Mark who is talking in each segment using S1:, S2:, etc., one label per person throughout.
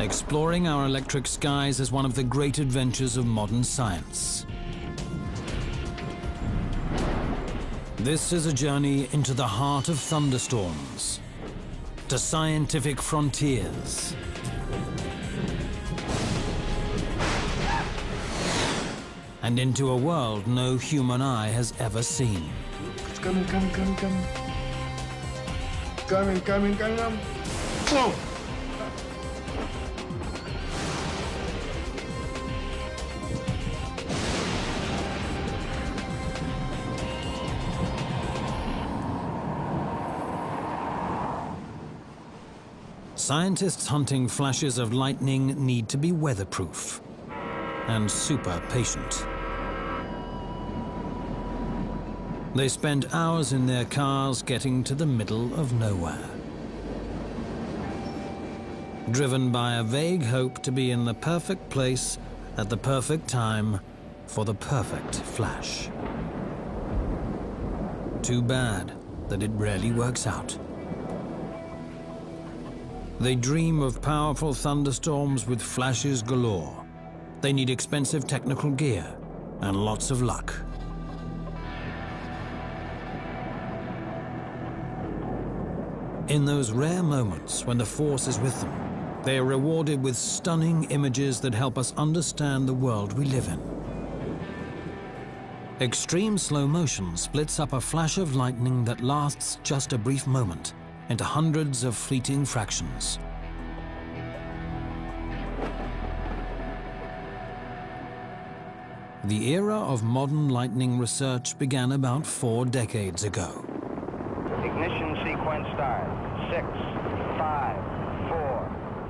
S1: Exploring our electric skies is one of the great adventures of modern science. This is a journey into the heart of thunderstorms, to scientific frontiers, and into a world no human eye has ever seen.
S2: It's coming. Coming. Whoa!
S1: Scientists hunting flashes of lightning need to be weatherproof and super patient. They spend hours in their cars getting to the middle of nowhere, driven by a vague hope to be in the perfect place at the perfect time for the perfect flash. Too bad that it rarely works out. They dream of powerful thunderstorms with flashes galore. They need expensive technical gear and lots of luck. In those rare moments when the force is with them, they are rewarded with stunning images that help us understand the world we live in. Extreme slow motion splits up a flash of lightning that lasts just a brief moment into hundreds of fleeting fractions. The era of modern lightning research began about 4 decades ago.
S3: Ignition sequence start. 6, 5, 4,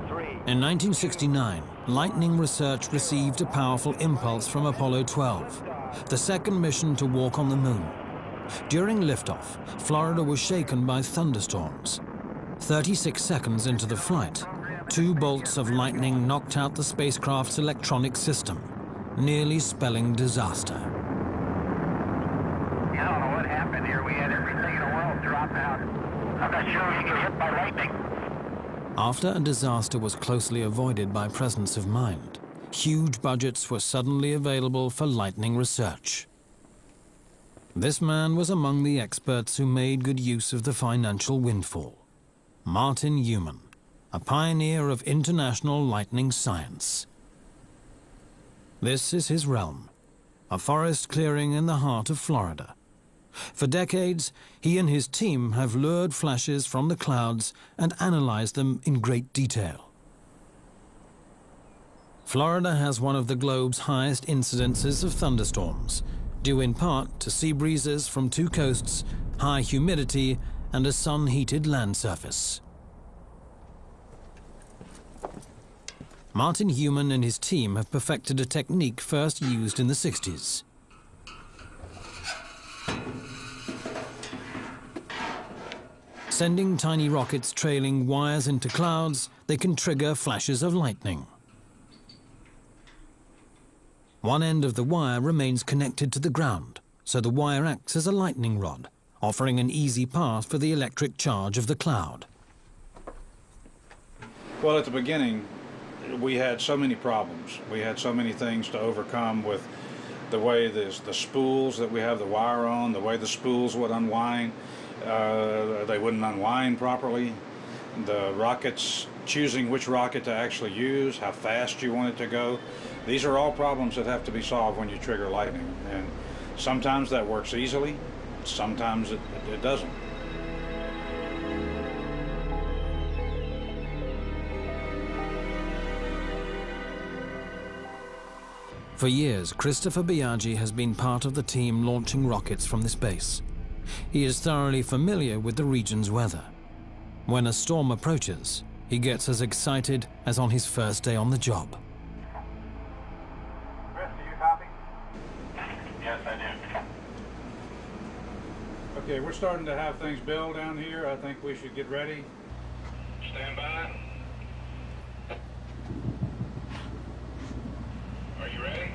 S3: 3.
S1: In 1969, lightning research received a powerful impulse from Apollo 12, the second mission to walk on the moon. During liftoff, Florida was shaken by thunderstorms. 36 seconds into the flight, 2 bolts of lightning knocked out the spacecraft's electronic system, nearly spelling disaster.
S3: I don't know what happened here. We had everything in the world drop out. I'm not sure we get hit by lightning.
S1: After a disaster was closely avoided by presence of mind, huge budgets were suddenly available for lightning research. This man was among the experts who made good use of the financial windfall. Martin Heumann, a pioneer of international lightning science. This is his realm, a forest clearing in the heart of Florida. For decades, he and his team have lured flashes from the clouds and analyzed them in great detail. Florida has one of the globe's highest incidences of thunderstorms, due in part to sea breezes from 2 coasts, high humidity, and a sun-heated land surface. Martin Heumann and his team have perfected a technique first used in the 60s. Sending tiny rockets trailing wires into clouds, they can trigger flashes of lightning. One end of the wire remains connected to the ground, so the wire acts as a lightning rod, offering an easy path for the electric charge of the cloud.
S4: Well, at the beginning, we had so many problems. We had so many things to overcome with the way the spools that we have the wire on, the way the spools would unwind. They wouldn't unwind properly. The rockets, choosing which rocket to actually use, how fast you want it to go. These are all problems that have to be solved when you trigger lightning. And sometimes that works easily, sometimes it doesn't.
S1: For years, Christopher Biaggi has been part of the team launching rockets from this base. He is thoroughly familiar with the region's weather. When a storm approaches, he gets as excited as on his first day on the job.
S3: Chris, do you copy? Yes, I do.
S4: Okay, we're starting to have things build down here. I think we should get ready.
S3: Stand by. Are you ready?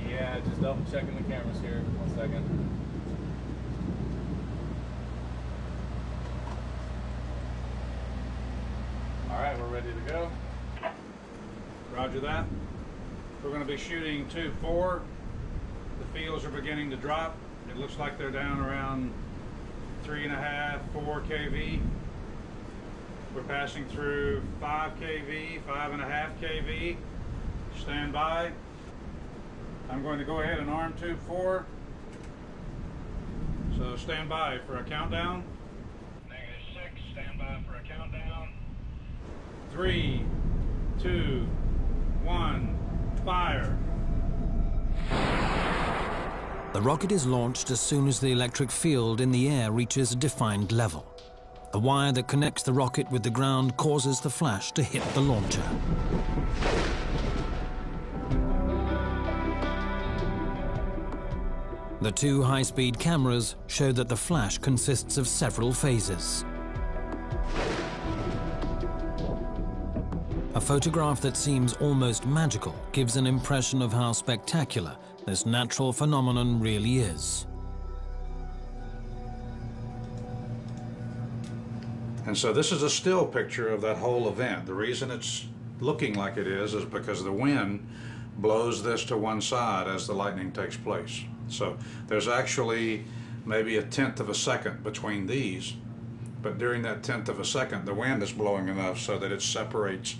S5: Yeah, just double checking the cameras here. 1 second. All right, we're ready to go.
S4: Roger that. We're going to be shooting tube 4. The fields are beginning to drop. It looks like they're down around 3.5, 4 kV. We're passing through 5 kV, 5.5 kV. Stand by. I'm going to go ahead and arm tube 4. So stand by for a countdown. -6, stand by for a countdown. 3, 2, 1, fire.
S1: The rocket is launched as soon as the electric field in the air reaches a defined level. The wire that connects the rocket with the ground causes the flash to hit the launcher. The two high-speed cameras show that the flash consists of several phases. A photograph that seems almost magical gives an impression of how spectacular this natural phenomenon really is.
S4: And so this is a still picture of that whole event. The reason it's looking like it is because the wind blows this to one side as the lightning takes place. So there's actually maybe 1/10 of a second between these, but during that 1/10 of a second, the wind is blowing enough so that it separates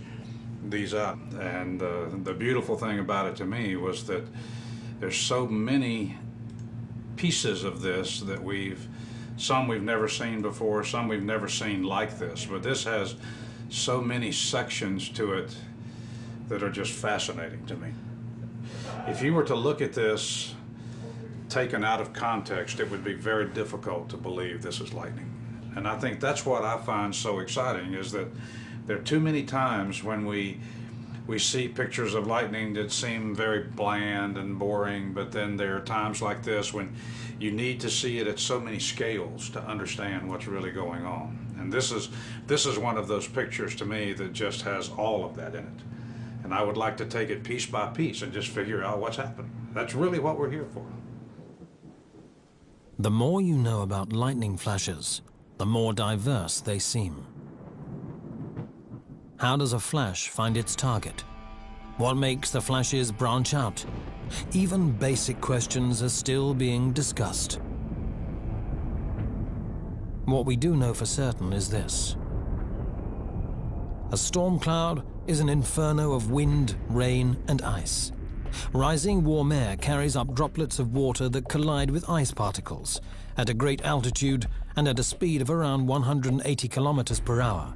S4: these up. And the beautiful thing about it to me was that there's so many pieces of this that some we've never seen before, some we've never seen like this, but this has so many sections to it that are just fascinating to me. If you were to look at this taken out of context, it would be very difficult to believe this is lightning. And I think that's what I find so exciting, is that there are too many times when we see pictures of lightning that seem very bland and boring, but then there are times like this when you need to see it at so many scales to understand what's really going on. And this is one of those pictures to me that just has all of that in it. And I would like to take it piece by piece and just figure out what's happening. That's really what we're here for.
S1: The more you know about lightning flashes, the more diverse they seem. How does a flash find its target? What makes the flashes branch out? Even basic questions are still being discussed. What we do know for certain is this. A storm cloud is an inferno of wind, rain, and ice. Rising warm air carries up droplets of water that collide with ice particles at a great altitude and at a speed of around 180 kilometers per hour.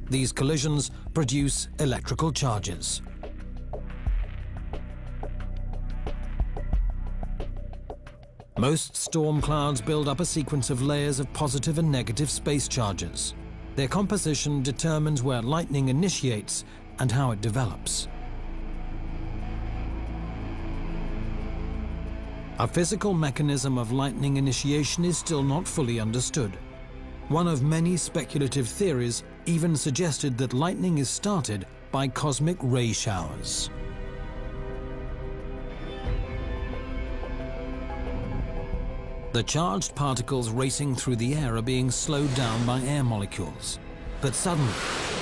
S1: These collisions produce electrical charges. Most storm clouds build up a sequence of layers of positive and negative space charges. Their composition determines where lightning initiates and how it develops. A physical mechanism of lightning initiation is still not fully understood. One of many speculative theories even suggested that lightning is started by cosmic ray showers. The charged particles racing through the air are being slowed down by air molecules. But suddenly,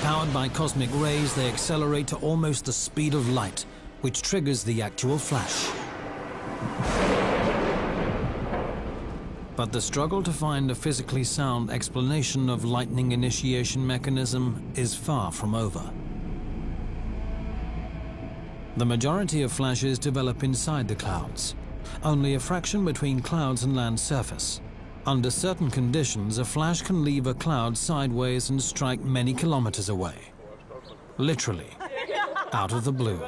S1: powered by cosmic rays, they accelerate to almost the speed of light, which triggers the actual flash. But the struggle to find a physically sound explanation of lightning initiation mechanism is far from over. The majority of flashes develop inside the clouds, only a fraction between clouds and land surface. Under certain conditions, a flash can leave a cloud sideways and strike many kilometers away. Literally, out of the blue.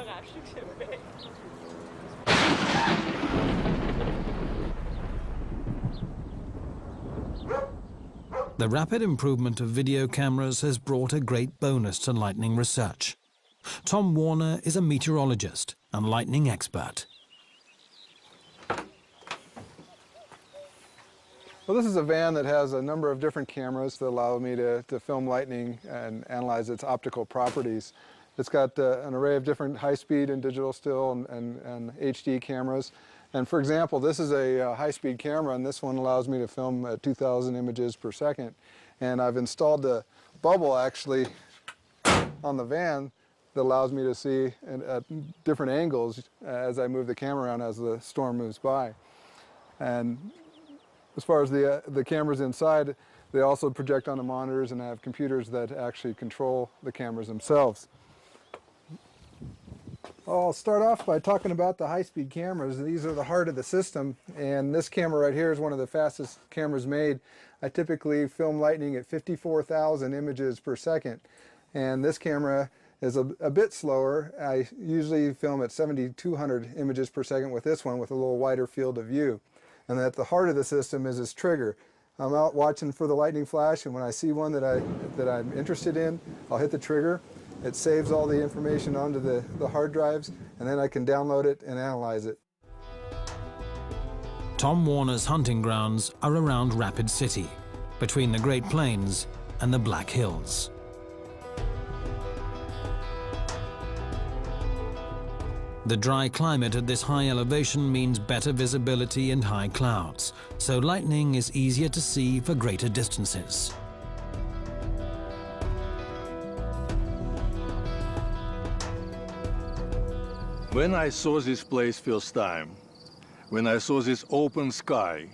S1: The rapid improvement of video cameras has brought a great bonus to lightning research. Tom Warner is a meteorologist and lightning expert.
S6: Well, this is a van that has a number of different cameras that allow me to film lightning and analyze its optical properties. It's got an array of different high-speed and digital still and HD cameras. And for example, this is a high-speed camera, and this one allows me to film at 2,000 images per second. And I've installed the bubble actually on the van that allows me to see at different angles as I move the camera around as the storm moves by. And as far as the cameras inside, they also project on the monitors and have computers that actually control the cameras themselves. I'll start off by talking about the high-speed cameras. These are the heart of the system, and this camera right here is one of the fastest cameras made. I typically film lightning at 54,000 images per second, and this camera is a bit slower. I usually film at 7,200 images per second with this one with a little wider field of view. And at the heart of the system is this trigger. I'm out watching for the lightning flash, and when I see one that I'm interested in, I'll hit the trigger. It saves all the information onto the hard drives, and then I can download it and analyze it.
S1: Tom Warner's hunting grounds are around Rapid City, between the Great Plains and the Black Hills. The dry climate at this high elevation means better visibility and high clouds, so lightning is easier to see for greater distances.
S7: When I saw this place first time, when I saw this open sky,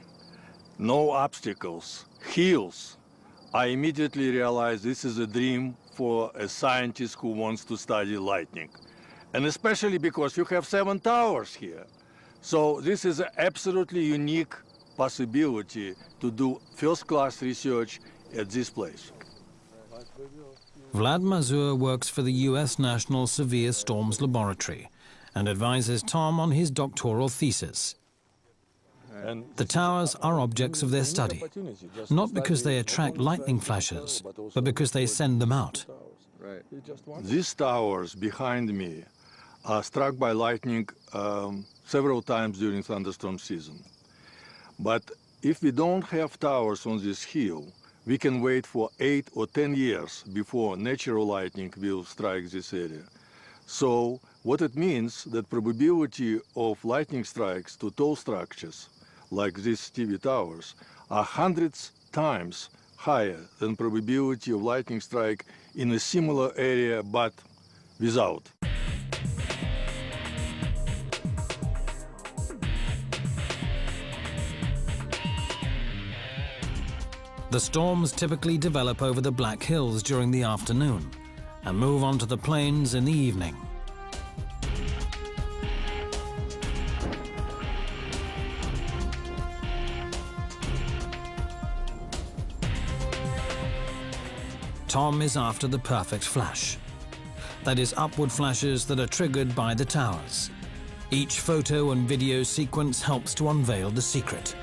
S7: no obstacles, hills, I immediately realized this is a dream for a scientist who wants to study lightning. And especially because you have 7 towers here. So this is an absolutely unique possibility to do first-class research at this place.
S1: Vlad Mazur works for the U.S. National Severe Storms Laboratory and advises Tom on his doctoral thesis. The towers are objects of their study, not because they attract lightning flashes, but because they send them out.
S7: These towers behind me are struck by lightning several times during thunderstorm season. But if we don't have towers on this hill, we can wait for 8 or 10 years before natural lightning will strike this area. So what it means that probability of lightning strikes to tall structures, like these TV towers, are hundreds times higher than probability of lightning strike in a similar area but without.
S1: The storms typically develop over the Black Hills during the afternoon and move onto the plains in the evening. Tom is after the perfect flash. That is, upward flashes that are triggered by the towers. Each photo and video sequence helps to unveil the secret.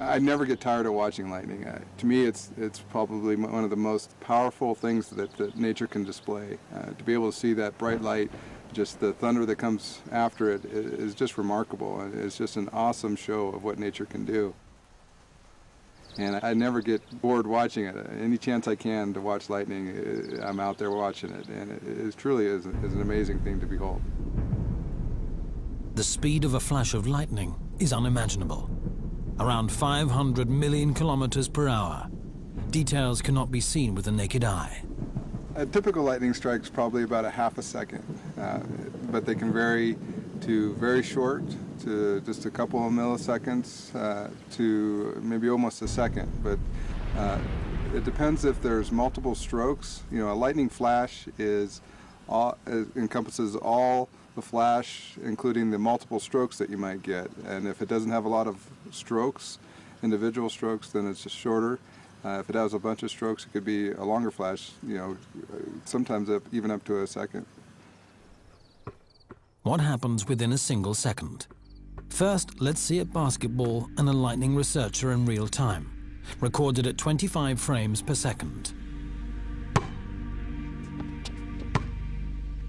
S6: I never get tired of watching lightning. To me, it's probably one of the most powerful things that nature can display. To be able to see that bright light, just the thunder that comes after it is just remarkable. It's just an awesome show of what nature can do. And I never get bored watching it. Any chance I can to watch lightning, I'm out there watching it. And it truly is an amazing thing to behold.
S1: The speed of a flash of lightning is unimaginable. Around 500 million kilometers per hour. Details cannot be seen with the naked eye.
S6: A typical lightning strike is probably about a half a second, but they can vary to very short, to just a couple of milliseconds, to maybe almost a second. But it depends if there's multiple strokes. You know, a lightning flash encompasses all the flash, including the multiple strokes that you might get. And if it doesn't have a lot of strokes, individual strokes, then it's just shorter. If it has a bunch of strokes, it could be a longer flash, you know, sometimes even up to a second.
S1: What happens within a single second? First, let's see a basketball and a lightning researcher in real time, recorded at 25 frames per second.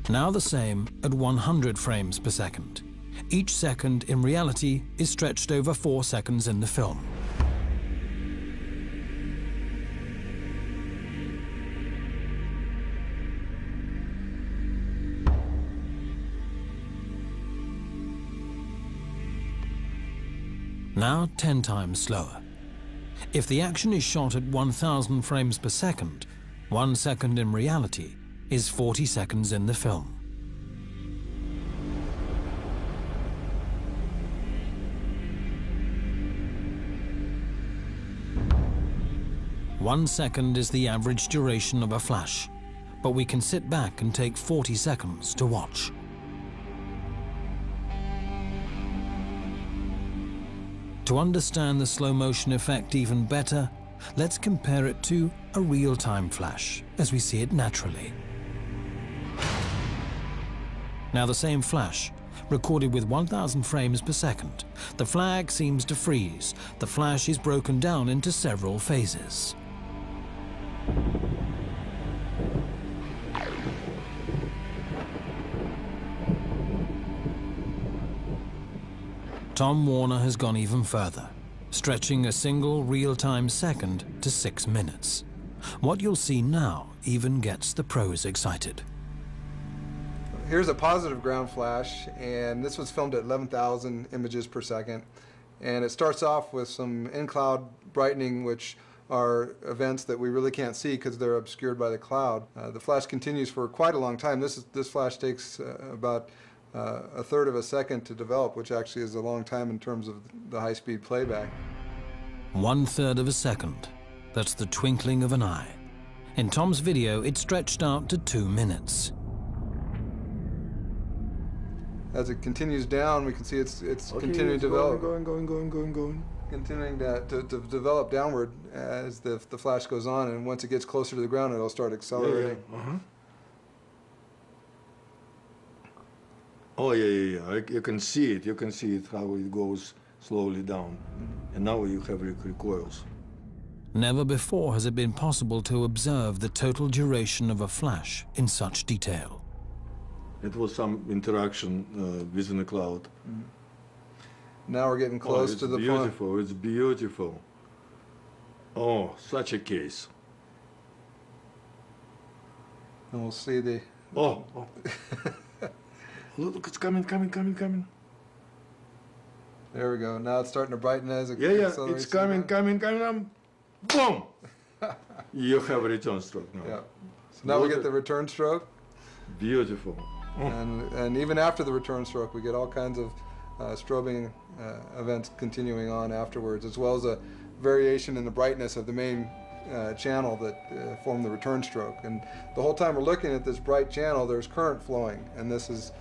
S1: Now the same at 100 frames per second. Each second, in reality, is stretched over 4 seconds in the film. now 10 times slower. If the action is shot at 1,000 frames per second, 1 second in reality is 40 seconds in the film. One second is the average duration of a flash, but we can sit back and take 40 seconds to watch. To understand the slow motion effect even better, let's compare it to a real-time flash as we see it naturally. Now the same flash, recorded with 1,000 frames per second. The flag seems to freeze. The flash is broken down into several phases. Tom Warner has gone even further, stretching a single real-time second to 6 minutes. What you'll see now even gets the pros excited.
S6: Here's a positive ground flash, and this was filmed at 11,000 images per second. And it starts off with some in-cloud brightening, which are events that we really can't see because they're obscured by the cloud. The flash continues for quite a long time. This flash takes about a third of a second to develop, which actually is a long time in terms of the high-speed playback.
S1: 1/3 of a second. That's the twinkling of an eye. In Tom's video, it stretched out to 2 minutes.
S6: As it continues down, we can see it's continuing to develop. Going. Continuing to develop downward as the flash goes on, and once it gets closer to the ground, it'll start accelerating.
S7: Oh, yeah. You can see it. You can see it, how it goes slowly down. And now you have recoils.
S1: Never before has it been possible to observe the total duration of a flash in such detail.
S7: It was some interaction within the cloud.
S6: Now we're getting close to the point.
S7: It's beautiful. Oh, such a case.
S6: And we'll see the...
S7: Oh. Look, it's coming.
S6: There we go. Now it's starting to brighten as it accelerates.
S7: It's coming. Boom! You have a return stroke now.
S6: Yeah. So now we get the return stroke.
S7: Beautiful.
S6: And even after the return stroke, we get all kinds of strobing events continuing on afterwards, as well as a variation in the brightness of the main channel that form the return stroke. And the whole time we're looking at this bright channel, there's current flowing, and this is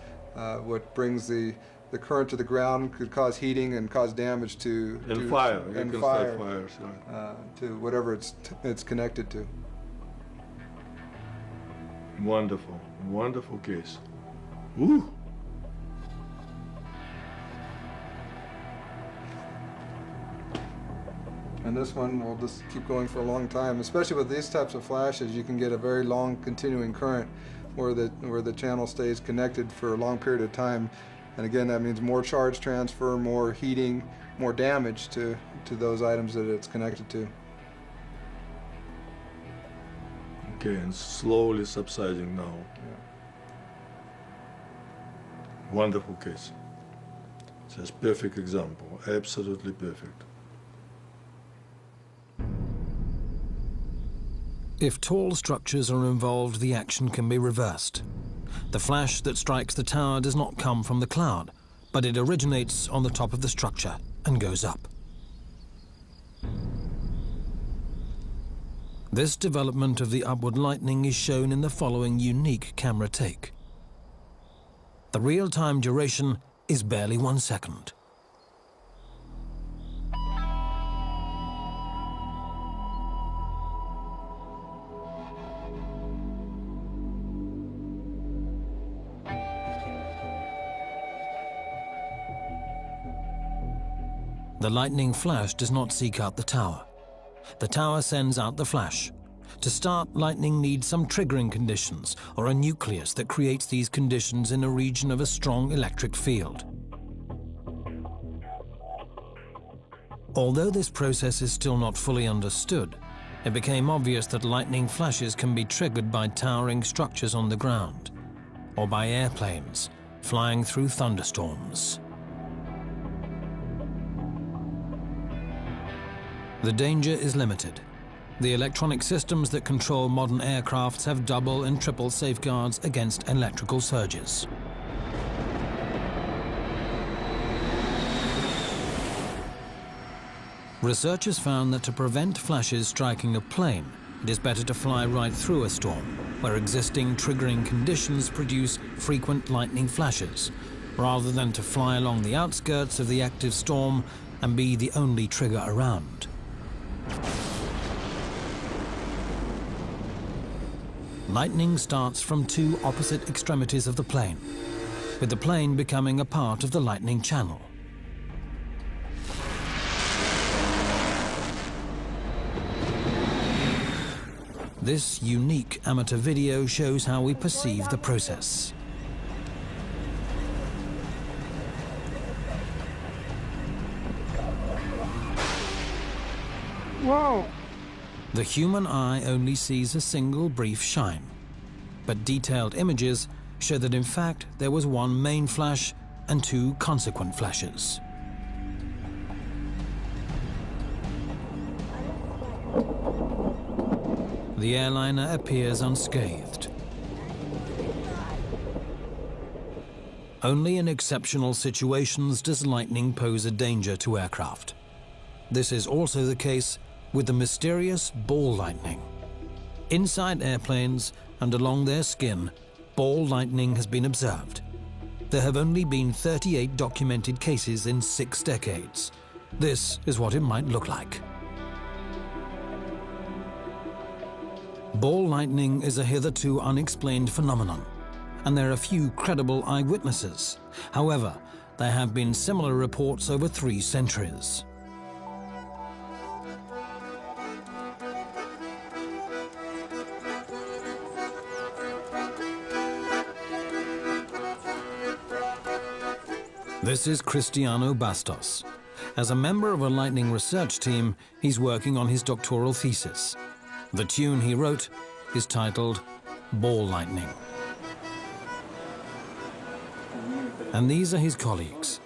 S6: what brings the current to the ground, could cause heating and cause damage to
S7: fire.
S6: Fires, to whatever it's connected to.
S7: Wonderful case. Woo!
S6: And this one will just keep going for a long time. Especially with these types of flashes, you can get a very long continuing current where the channel stays connected for a long period of time. And again, that means more charge transfer, more heating, more damage to those items that it's connected to.
S7: Okay, and slowly subsiding now.
S6: Yeah.
S7: Wonderful case. It's a perfect example, absolutely perfect.
S1: If tall structures are involved, the action can be reversed. The flash that strikes the tower does not come from the cloud, but it originates on the top of the structure and goes up. This development of the upward lightning is shown in the following unique camera take. The real-time duration is barely 1 second. The lightning flash does not seek out the tower. The tower sends out the flash. To start, lightning needs some triggering conditions or a nucleus that creates these conditions in a region of a strong electric field. Although this process is still not fully understood, it became obvious that lightning flashes can be triggered by towering structures on the ground or by airplanes flying through thunderstorms. The danger is limited. The electronic systems that control modern aircrafts have double and triple safeguards against electrical surges. Researchers found that to prevent flashes striking a plane, it is better to fly right through a storm, where existing triggering conditions produce frequent lightning flashes, rather than to fly along the outskirts of the active storm and be the only trigger around. Lightning starts from two opposite extremities of the plane, with the plane becoming a part of the lightning channel. This unique amateur video shows how we perceive the process.
S2: Whoa!
S1: The human eye only sees a single brief shine, but detailed images show that in fact there was one main flash and two consequent flashes. The airliner appears unscathed. Only in exceptional situations does lightning pose a danger to aircraft. This is also the case with the mysterious ball lightning. Inside airplanes and along their skin, ball lightning has been observed. There have only been 38 documented cases in 6 decades. This is what it might look like. Ball lightning is a hitherto unexplained phenomenon, and there are few credible eyewitnesses. However, there have been similar reports over 3 centuries. This is Cristiano Bastos. As a member of a lightning research team, he's working on his doctoral thesis. The tune he wrote is titled Ball Lightning. And these are his colleagues.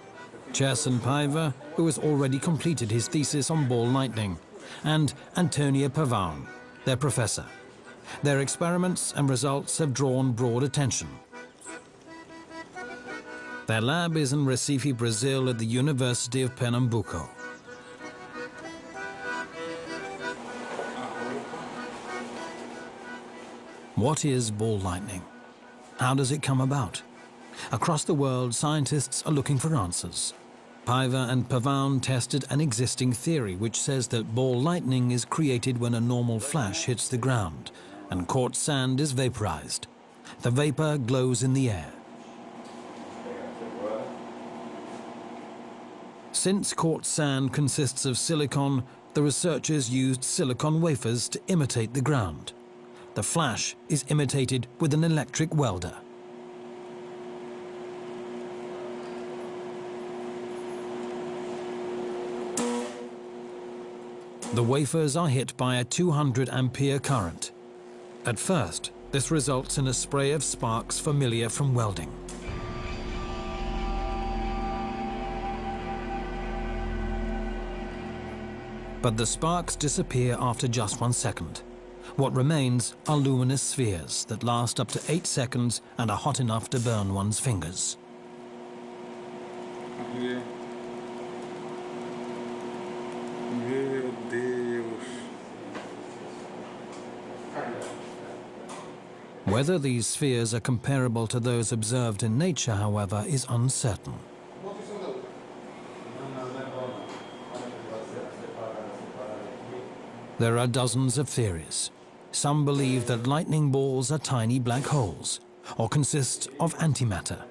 S1: Cherson Paiva, who has already completed his thesis on ball lightning, and Antonia Pavão, their professor. Their experiments and results have drawn broad attention. Their lab is in Recife, Brazil at the University of Pernambuco. What is ball lightning? How does it come about? Across the world, scientists are looking for answers. Paiva and Pavão tested an existing theory which says that ball lightning is created when a normal flash hits the ground and quartz sand is vaporized. The vapor glows in the air. Since quartz sand consists of silicon, the researchers used silicon wafers to imitate the ground. The flash is imitated with an electric welder. The wafers are hit by a 200 ampere current. At first, this results in a spray of sparks familiar from welding. But the sparks disappear after just 1 second. What remains are luminous spheres that last up to 8 seconds and are hot enough to burn one's fingers.
S2: Meu Deus.
S1: Whether these spheres are comparable to those observed in nature, however, is uncertain. There are dozens of theories. Some believe that lightning balls are tiny black holes or consist of antimatter.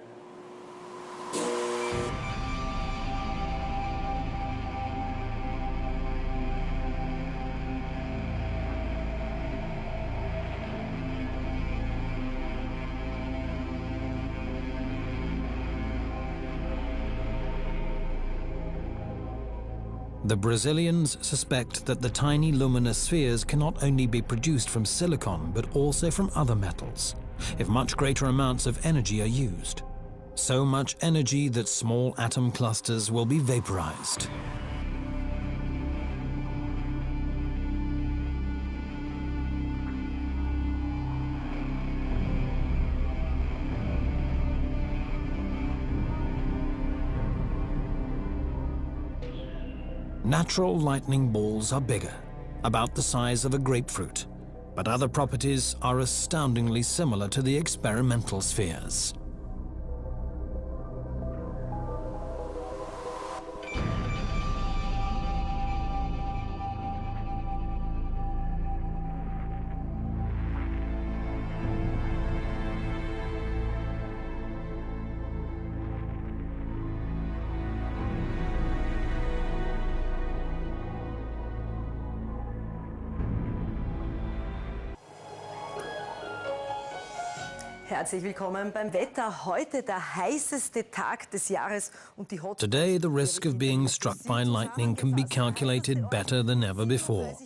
S1: The Brazilians suspect that the tiny luminous spheres cannot only be produced from silicon, but also from other metals, if much greater amounts of energy are used. So much energy that small atom clusters will be vaporized. Natural lightning balls are bigger, about the size of a grapefruit, but other properties are astoundingly similar to the experimental spheres.
S8: Herzlich willkommen beim Wetter. Heute der heißeste Tag des Jahres und die
S1: Today, the risk of being struck by lightning can be calculated better than ever before.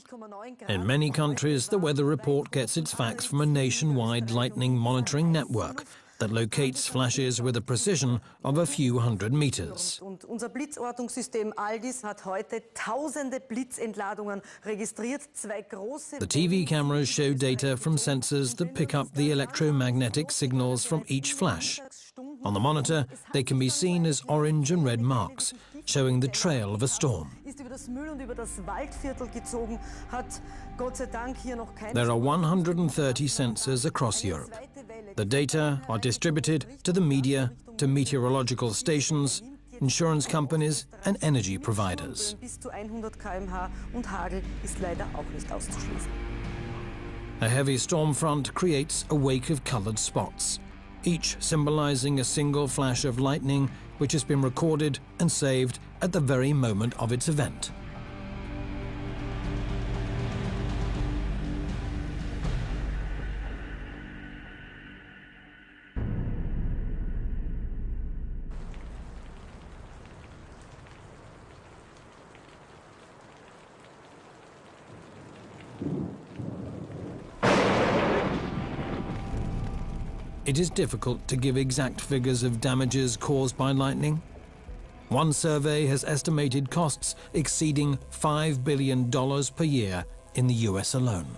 S1: In many countries, the weather report gets its facts from a nationwide lightning monitoring network that locates flashes with a precision of a few hundred meters.
S8: Und unser Blitzortungssystem ALDIS hat heute tausende Blitzentladungen registriert. Zwei große
S1: The TV cameras show data from sensors that pick up the electromagnetic signals from each flash. On the monitor, they can be seen as orange and red marks, showing the trail of a storm.
S8: Ist über das Müll und über das Waldviertel gezogen, hat Gott sei Dank hier noch kein
S1: There are 130 sensors across Europe. The data are distributed to the media, to meteorological stations, insurance companies and energy providers.
S8: bis zu 100 km/h und Hagel ist leider auch nicht auszuschließen.
S1: A heavy storm front creates a wake of colored spots, each symbolizing a single flash of lightning which has been recorded and saved at the very moment of its event. It is difficult to give exact figures of damages caused by lightning. One survey has estimated costs exceeding $5 billion per year in the US alone.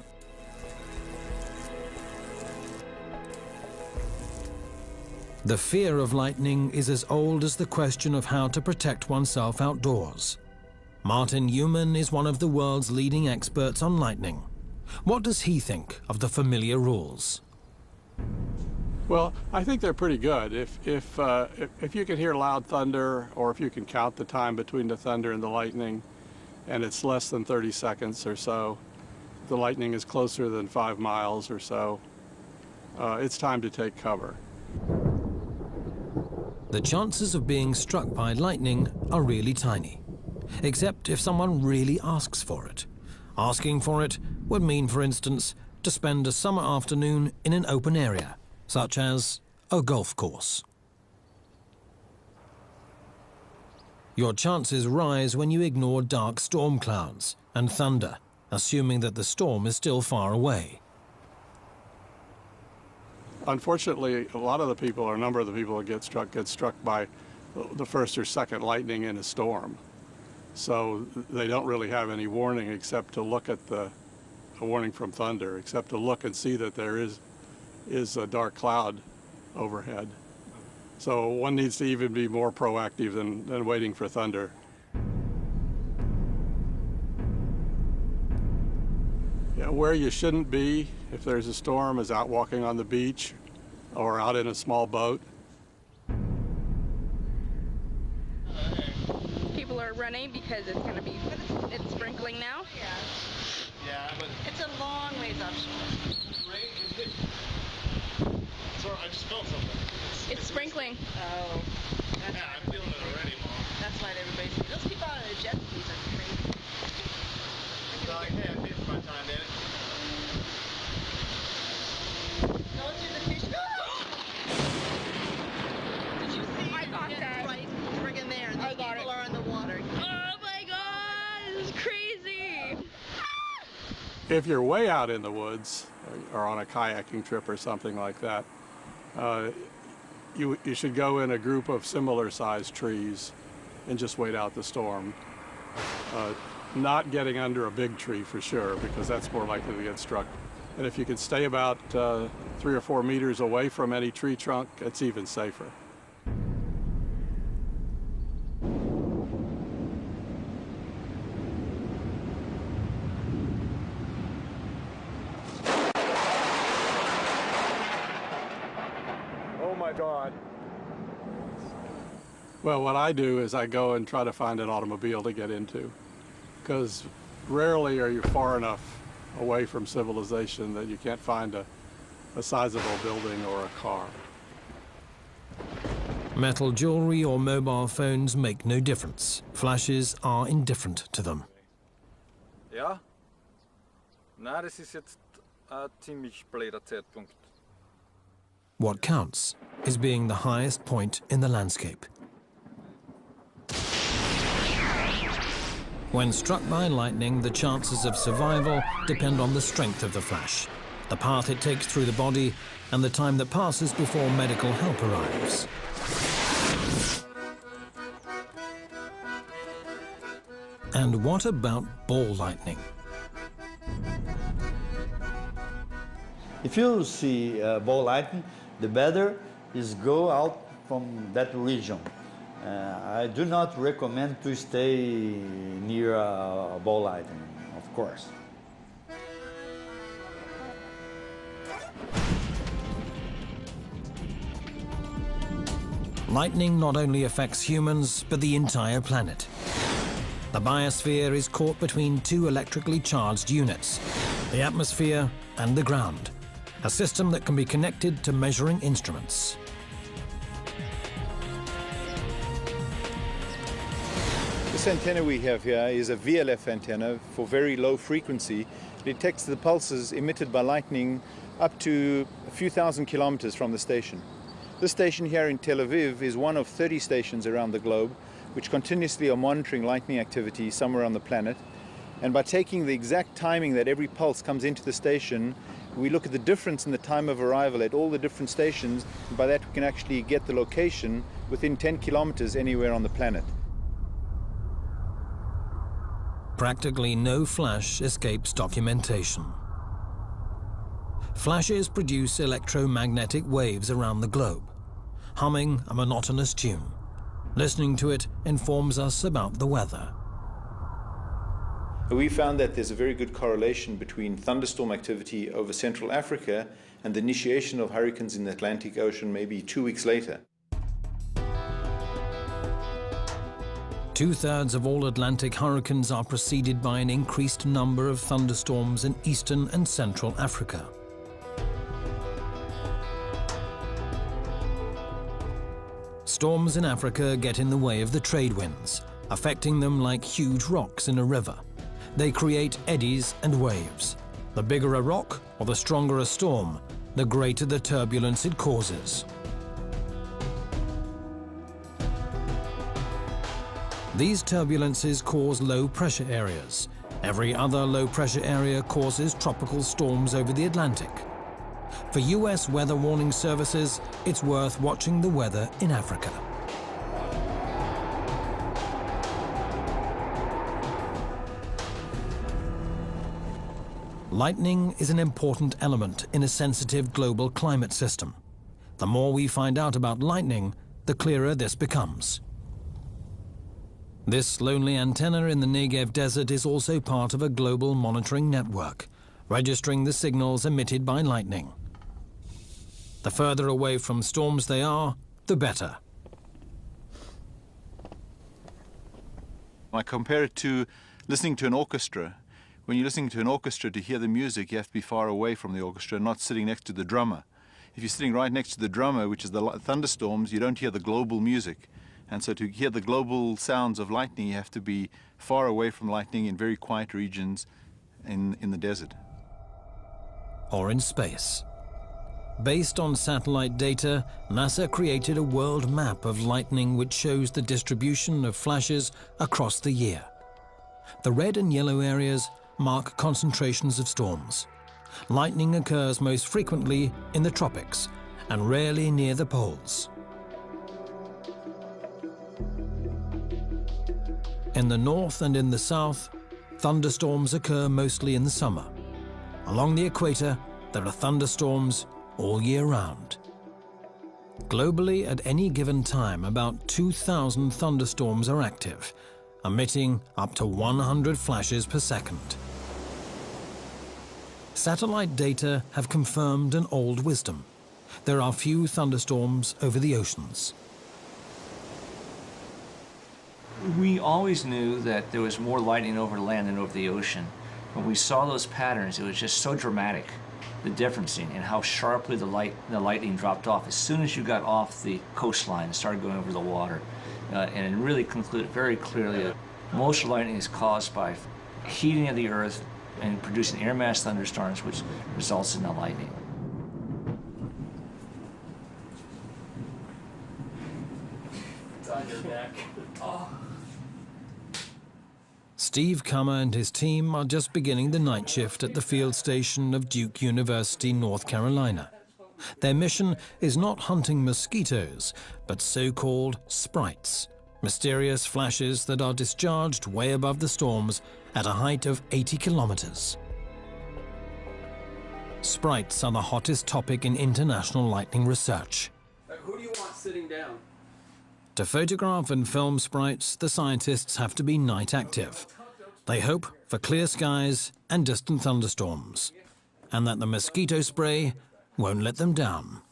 S1: The fear of lightning is as old as the question of how to protect oneself outdoors. Martin Heumann is one of the world's leading experts on lightning. What does he think of the familiar rules?
S9: Well, I think they're pretty good. If you can hear loud thunder, or if you can count the time between the thunder and the lightning, and it's less than 30 seconds or so, the lightning is closer than 5 miles or so, it's time to take cover.
S1: The chances of being struck by lightning are really tiny, except if someone really asks for it. Asking for it would mean, for instance, to spend a summer afternoon in an open area, such as a golf course. Your chances rise when you ignore dark storm clouds and thunder, assuming that the storm is still far away.
S9: Unfortunately, a lot of the people, or a number of the people that get struck by the first or second lightning in a storm. So they don't really have any warning except to look at a warning from thunder, except to look and see that there is a dark cloud overhead. So one needs to even be more proactive than waiting for thunder. Yeah, where you shouldn't be if there's a storm is out walking on the beach or out in a small boat.
S10: People are running because it's going to be, it's sprinkling now.
S11: Yeah, but
S10: It's a long ways offshore.
S11: Sorry, I just felt something.
S10: It's sprinkling. Oh.
S11: Yeah, I'm feeling it already, Mom.
S10: That's why everybody's, those people out on the jet skis are crazy.
S11: So, like, hey, I think it's my time, Daddy.
S10: Go through the fish. Did you see? I got that. Right friggin' there. And these people are in the water. Oh my God, this is crazy.
S9: If you're way out in the woods or on a kayaking trip or something like that, you should go in a group of similar sized trees and just wait out the storm. Not getting under a big tree for sure, because that's more likely to get struck. And if you can stay about 3 or 4 meters away from any tree trunk, it's even safer.
S12: my God.
S9: Well, what I do is I go and try to find an automobile to get into, because rarely are you far enough away from civilization that you can't find a sizable building or a car.
S1: Metal jewelry or mobile phones make no difference. Flashes are indifferent to them.
S13: Ja? Na, das ist jetzt ein ziemlich blöder Zeitpunkt.
S1: What counts is being the highest point in the landscape. When struck by lightning, the chances of survival depend on the strength of the flash, the path it takes through the body, and the time that passes before medical help arrives. And what about ball lightning?
S14: If you see ball lightning, the better is go out from that region. I do not recommend to stay near a ball lightning, of course.
S1: Lightning not only affects humans, but the entire planet. The biosphere is caught between two electrically charged units, the atmosphere and the ground, a system that can be connected to measuring instruments.
S15: This antenna we have here is a VLF antenna for very low frequency. It detects the pulses emitted by lightning up to a few thousand kilometers from the station. This station here in Tel Aviv is one of 30 stations around the globe which continuously are monitoring lightning activity somewhere on the planet. And by taking the exact timing that every pulse comes into the station, we look at the difference in the time of arrival at all the different stations, and by that we can actually get the location within 10 kilometers anywhere on the planet.
S1: Practically no flash escapes documentation. Flashes produce electromagnetic waves around the globe, humming a monotonous tune. Listening to it informs us about the weather.
S15: We found that there's a very good correlation between thunderstorm activity over Central Africa and the initiation of hurricanes in the Atlantic Ocean maybe 2 weeks later.
S1: 2/3 of all Atlantic hurricanes are preceded by an increased number of thunderstorms in Eastern and Central Africa. Storms in Africa get in the way of the trade winds, affecting them like huge rocks in a river. They create eddies and waves. The bigger a rock or the stronger a storm, the greater the turbulence it causes. These turbulences cause low-pressure areas. Every other low-pressure area causes tropical storms over the Atlantic. For US weather warning services, it's worth watching the weather in Africa. Lightning is an important element in a sensitive global climate system. The more we find out about lightning, the clearer this becomes. This lonely antenna in the Negev desert is also part of a global monitoring network, registering the signals emitted by lightning. The further away from storms they are, the better.
S15: I compare it to listening to an orchestra. When you're listening to an orchestra, to hear the music, you have to be far away from the orchestra, not sitting next to the drummer. If you're sitting right next to the drummer, which is the thunderstorms, you don't hear the global music. And so to hear the global sounds of lightning, you have to be far away from lightning in very quiet regions in the desert.
S1: Or in space. Based on satellite data, NASA created a world map of lightning which shows the distribution of flashes across the year. The red and yellow areas mark concentrations of storms. Lightning occurs most frequently in the tropics and rarely near the poles. In the north and in the south, thunderstorms occur mostly in the summer. Along the equator, there are thunderstorms all year round. Globally, at any given time, about 2,000 thunderstorms are active, emitting up to 100 flashes per second. Satellite data have confirmed an old wisdom. There are few thunderstorms over the oceans.
S12: We always knew that there was more lightning over land than over the ocean. When we saw those patterns, it was just so dramatic, the difference in how sharply the lightning dropped off as soon as you got off the coastline and started going over the water. And it really concluded very clearly that most lightning is caused by heating of the earth and producing air mass thunderstorms, which results in the lightning.
S5: It's on your neck. Oh.
S1: Steve Kummer and his team are just beginning the night shift at the field station of Duke University, North Carolina. Their mission is not hunting mosquitoes, but so-called sprites, mysterious flashes that are discharged way above the storms at a height of 80 kilometers. Sprites are the hottest topic in international lightning research.
S5: Who do you want sitting down?
S1: To photograph and film sprites, the scientists have to be night active. They hope for clear skies and distant thunderstorms, and that the mosquito spray won't let them down.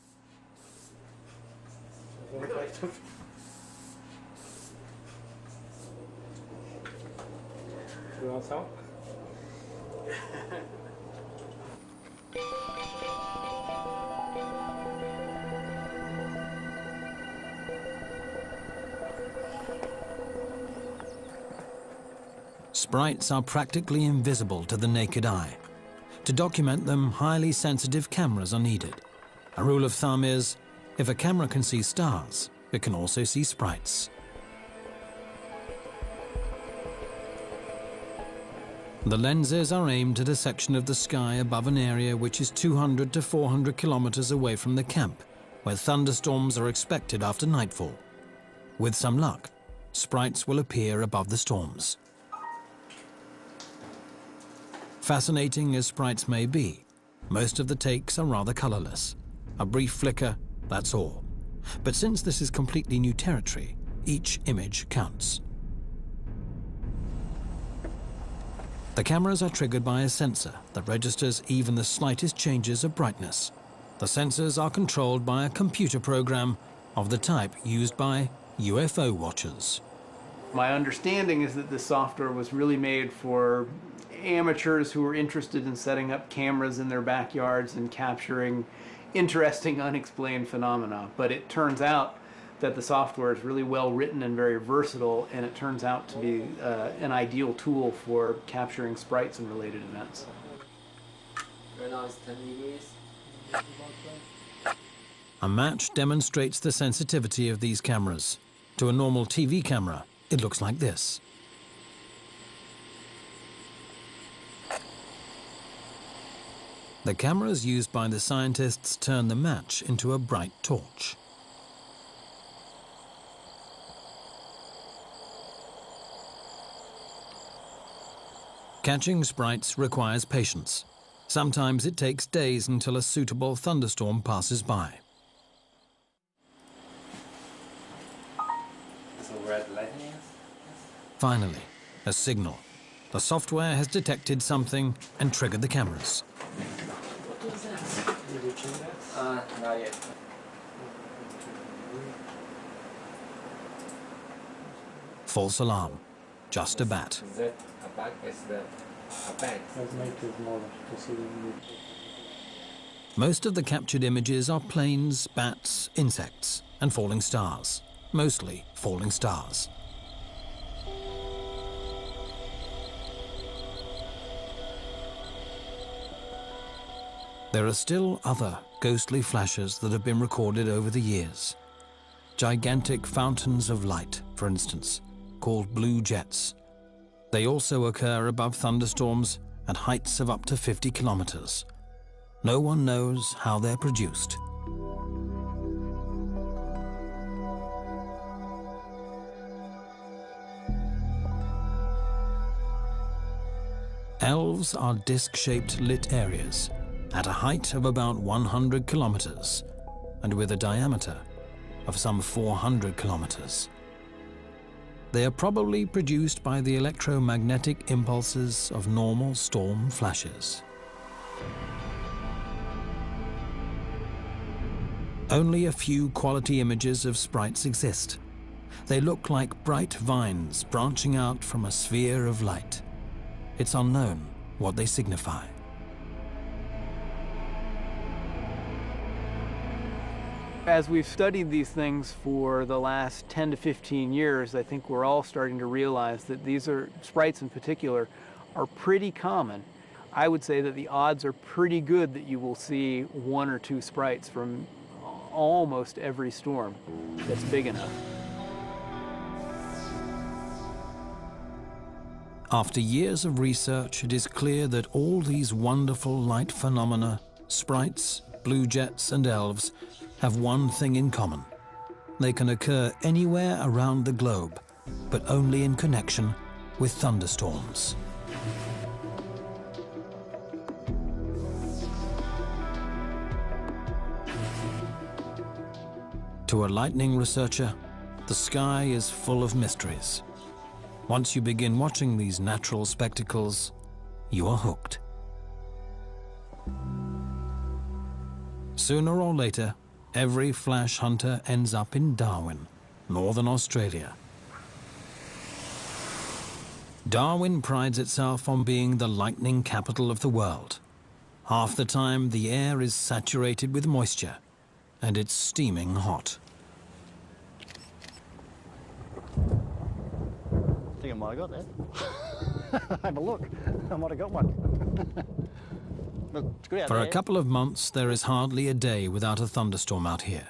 S5: You want some?
S1: Sprites are practically invisible to the naked eye. To document them, highly sensitive cameras are needed. A rule of thumb is, if a camera can see stars, it can also see sprites. The lenses are aimed at a section of the sky above an area which is 200 to 400 kilometers away from the camp, where thunderstorms are expected after nightfall. With some luck, sprites will appear above the storms. Fascinating as sprites may be, most of the takes are rather colorless. A brief flicker, that's all. But since this is completely new territory, each image counts. The cameras are triggered by a sensor that registers even the slightest changes of brightness. The sensors are controlled by a computer program of the type used by UFO watchers.
S16: My understanding is that this software was really made for amateurs who were interested in setting up cameras in their backyards and capturing interesting unexplained phenomena. But it turns out that the software is really well written and very versatile, and it turns out to be an ideal tool for capturing sprites and related events.
S5: Right now it's 10 degrees.
S1: A match demonstrates the sensitivity of these cameras. To a normal TV camera, it looks like this. The cameras used by the scientists turn the match into a bright torch. Catching sprites requires patience. Sometimes it takes days until a suitable thunderstorm passes by.
S5: So red lightning?
S1: Finally, a signal. The software has detected something and triggered the cameras.
S5: What was that? Did you check that? Not yet.
S1: False alarm. Just a bat.
S5: Is that a bat? Is that a bat?
S16: Let's make it more to see.
S1: Most of the captured images are planes, bats, insects, and falling stars. Mostly falling stars. There are still other ghostly flashes that have been recorded over the years. Gigantic fountains of light, for instance, called blue jets. They also occur above thunderstorms at heights of up to 50 kilometers. No one knows how they're produced. Elves are disc-shaped lit areas at a height of about 100 kilometers and with a diameter of some 400 kilometers. They are probably produced by the electromagnetic impulses of normal storm flashes. Only a few quality images of sprites exist. They look like bright vines branching out from a sphere of light. It's unknown what they signify.
S16: As we've studied these things for the last 10 to 15 years, I think we're all starting to realize that these sprites in particular, are pretty common. I would say that the odds are pretty good that you will see 1 or 2 sprites from almost every storm that's big enough.
S1: After years of research, it is clear that all these wonderful light phenomena, sprites, blue jets and elves, have one thing in common. They can occur anywhere around the globe, but only in connection with thunderstorms. To a lightning researcher, the sky is full of mysteries. Once you begin watching these natural spectacles, you are hooked. Sooner or later, every flash hunter ends up in Darwin, Northern Australia. Darwin prides itself on being the lightning capital of the world. Half the time, the air is saturated with moisture, and it's steaming hot.
S17: I think I might have got that. Have a look. I might have got one. But it's good out
S1: For
S17: there.
S1: a couple of months, there is hardly a day without a thunderstorm out here,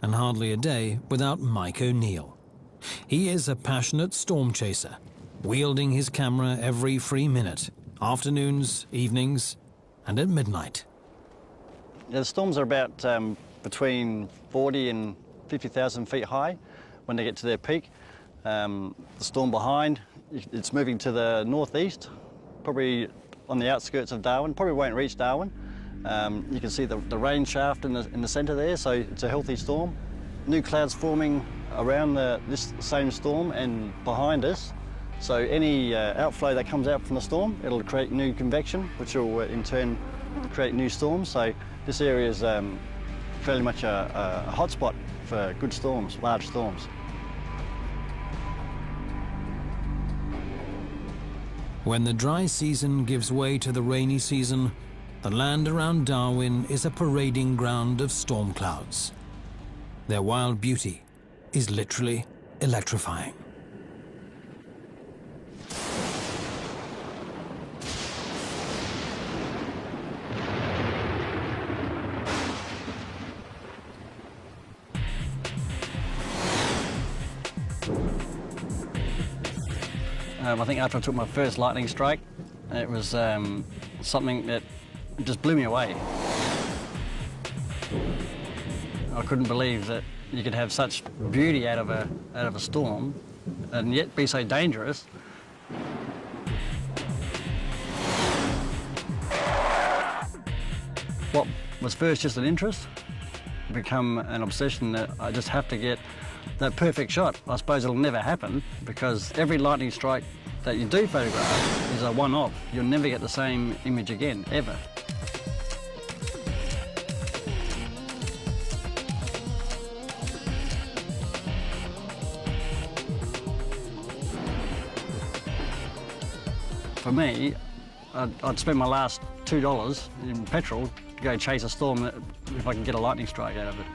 S1: and hardly a day without Mike O'Neill. He is a passionate storm chaser, wielding his camera every free minute, afternoons, evenings, and at midnight.
S17: Yeah, the storms are about between 40 and 50,000 feet high when they get to their peak. The storm behind, it's moving to the northeast, probably on the outskirts of Darwin, probably won't reach Darwin. You can see the rain shaft in the centre there, so it's a healthy storm. New clouds forming around this same storm and behind us. So any outflow that comes out from the storm, it'll create new convection, which will in turn create new storms. So this area is fairly much a hotspot for good storms, large storms.
S1: When the dry season gives way to the rainy season, the land around Darwin is a parading ground of storm clouds. Their wild beauty is literally electrifying.
S17: I think after I took my first lightning strike, it was something that just blew me away. I couldn't believe that you could have such beauty out of a storm and yet be so dangerous. What was first just an interest become an obsession that I just have to get that perfect shot. I suppose it'll never happen because every lightning strike that you do photograph is a one-off. You'll never get the same image again, ever. For me, I'd spend my last $2 in petrol to go chase a storm if I can get a lightning strike out of it.